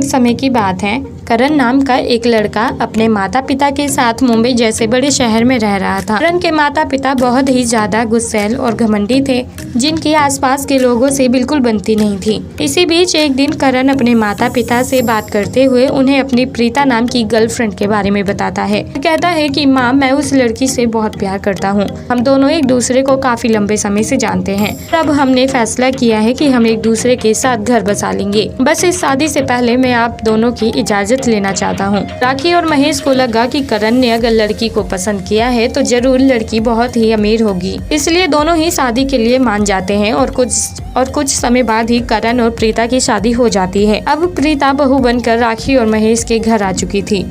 एक समय की बात है। करण नाम का एक लड़का अपने माता पिता के साथ मुंबई जैसे बड़े शहर में रह रहा था। करण के माता पिता बहुत ही ज्यादा गुस्सैल और घमंडी थे, जिनकी आसपास के लोगों से बिल्कुल बनती नहीं थी। इसी बीच एक दिन करण अपने माता पिता से बात करते हुए उन्हें अपनी प्रीता नाम की गर्लफ्रेंड के बारे में बताता है। कहता है कि माँ, मैं उस लड़की से बहुत प्यार करता हूँ। हम दोनों एक दूसरे को काफी लंबे समय से जानते हैं। अब हमने फैसला किया है कि हम एक दूसरे के साथ घर बसा लेंगे। बस इस शादी से पहले मैं आप दोनों की इजाजत लेना चाहता हूँ। राखी और महेश को लगा कि करण ने अगर लड़की को पसंद किया है तो जरूर लड़की बहुत ही अमीर होगी, इसलिए दोनों ही शादी के लिए मान जाते हैं और कुछ समय बाद ही करण और प्रीता की शादी हो जाती है। अब प्रीता बहू बनकर राखी और महेश के घर आ चुकी थी,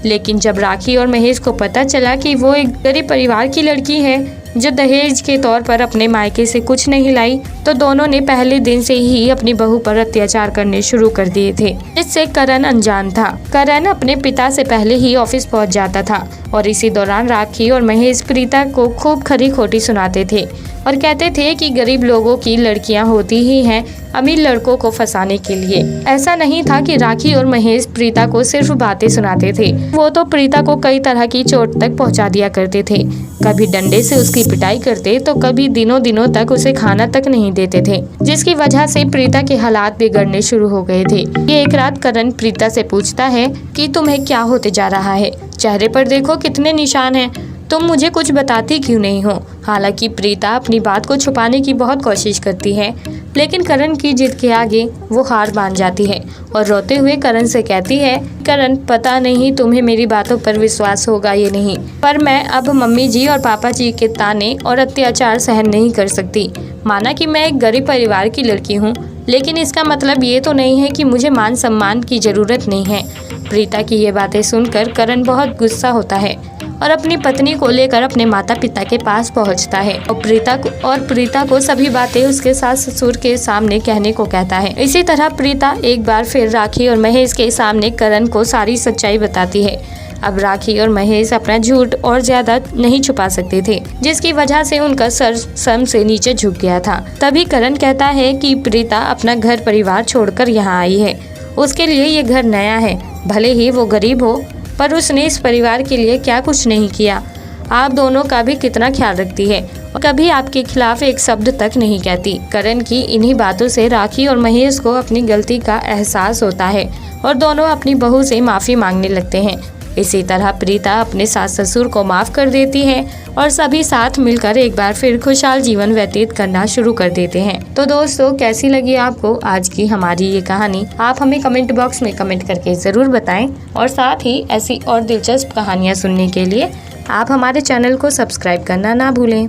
लेकिन जब राखी और महेश को पता चला कि वो एक गरीब परिवार की लड़की है जो दहेज के तौर पर अपने मायके से कुछ नहीं लाई, तो दोनों ने पहले दिन से ही अपनी बहू पर अत्याचार करने शुरू कर दिए थे, जिससे करण अनजान था। करण अपने पिता से पहले ही ऑफिस पहुंच जाता था और इसी दौरान राखी और महेश प्रीता को खूब खरी खोटी सुनाते थे और कहते थे कि गरीब लोगों की लड़कियां होती ही हैं अमीर लड़कों को फंसाने के लिए। ऐसा नहीं था कि राखी और महेश प्रीता को सिर्फ बातें सुनाते थे, वो तो प्रीता को कई तरह की चोट तक पहुंचा दिया करते थे। कभी डंडे से उसकी पिटाई करते तो कभी दिनों दिनों तक उसे खाना तक नहीं देते थे, जिसकी वजह से प्रीता के हालात बिगड़ने शुरू हो गए थे। ये एक रात करण प्रीता से पूछता है कि तुम्हें क्या होते जा रहा है, चेहरे पर देखो कितने निशान हैं, तुम मुझे कुछ बताती क्यों नहीं हो। हालांकि प्रीता अपनी बात को छुपाने की बहुत कोशिश करती है, लेकिन करण की जिद के आगे वो हार मान जाती है और रोते हुए करण से कहती है, करण, पता नहीं तुम्हें मेरी बातों पर विश्वास होगा या नहीं, पर मैं अब मम्मी जी और पापा जी के ताने और अत्याचार सहन नहीं कर सकती। माना कि मैं एक गरीब परिवार की लड़की हूँ, लेकिन इसका मतलब ये तो नहीं है कि मुझे मान सम्मान की जरूरत नहीं है। प्रीता की ये बातें सुनकर करण बहुत गुस्सा होता है और अपनी पत्नी को लेकर अपने माता पिता के पास पहुंचता है और प्रीता को सभी बातें उसके सास ससुर के सामने कहने को कहता है। इसी तरह प्रीता एक बार फिर राखी और महेश के सामने करण को सारी सच्चाई बताती है। अब राखी और महेश अपना झूठ और ज्यादा नहीं छुपा सकते थे, जिसकी वजह से उनका सर सम से नीचे झुक गया था। तभी करण कहता है कि प्रीता अपना घर परिवार छोड़कर यहाँ आई है, उसके लिए ये घर नया है। भले ही वो गरीब हो, पर उसने इस परिवार के लिए क्या कुछ नहीं किया। आप दोनों का भी कितना ख्याल रखती है और कभी आपके खिलाफ एक शब्द तक नहीं कहती। करण की इन्हीं बातों से राखी और महेश को अपनी गलती का एहसास होता है और दोनों अपनी बहू से माफ़ी मांगने लगते हैं। इसी तरह प्रीता अपने सास ससुर को माफ़ कर देती है और सभी साथ मिलकर एक बार फिर खुशहाल जीवन व्यतीत करना शुरू कर देते हैं। तो दोस्तों, कैसी लगी आपको आज की हमारी ये कहानी? आप हमें कमेंट बॉक्स में कमेंट करके ज़रूर बताएं और साथ ही ऐसी और दिलचस्प कहानियाँ सुनने के लिए आप हमारे चैनल को सब्सक्राइब करना ना भूलें।